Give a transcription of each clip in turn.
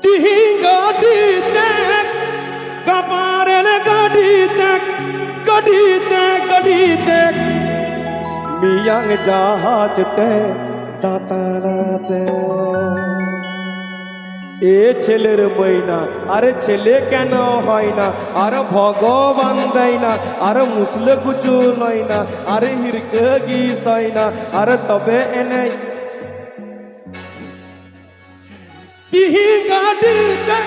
Tihingadite kaparele gadite miyang jahaj te datarate এ ছেলের Bruyne আরে ছেলে কেন হয় না আর ভগবান দেয় না আর মুসলে কুচু নয় না আরে হিরকে গিস হয় না আর তবে এনে তিহি গাড়িতে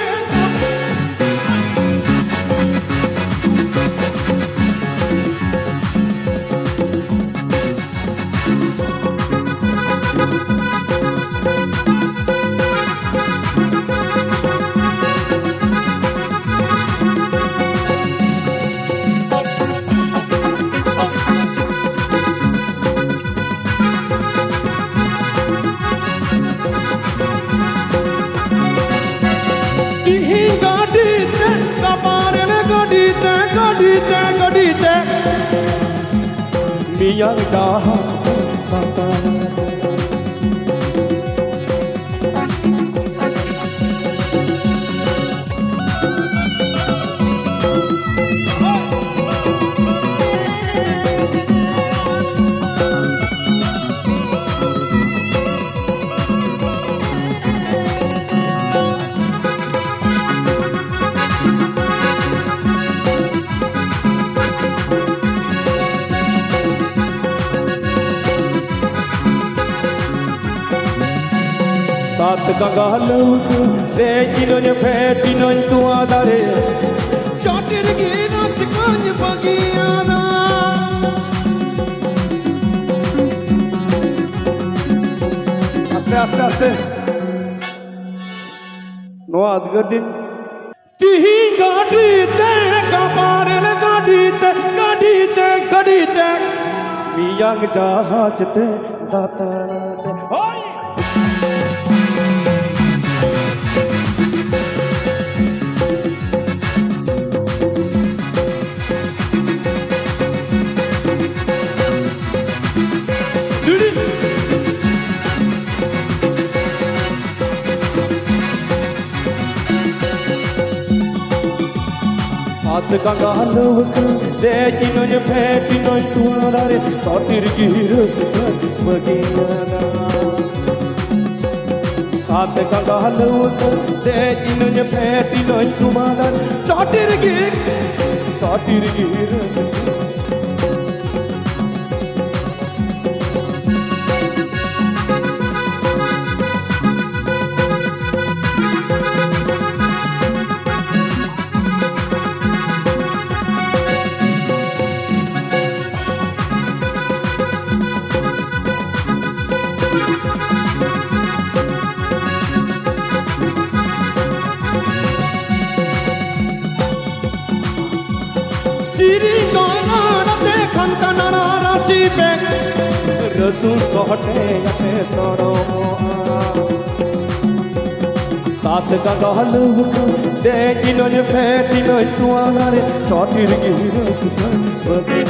gadite miyang jahaj Sat gagaluk re kinonya petinoy tuadare chotir ginat kanj bagiana aste no adgadin tihi gadite kaparele gadite miyang jahaj te datarate hoy Sat gagaluk re kinonya petinoy tuadare chotir ginat kanj bagiana Sat gagaluk re kinonya petinoy tuadare chotir ginat Siri gona te khantana rasi pe rasul kohte ate soro Sat gagaluk de kinonya petinoy tuadare chotir ginat kanj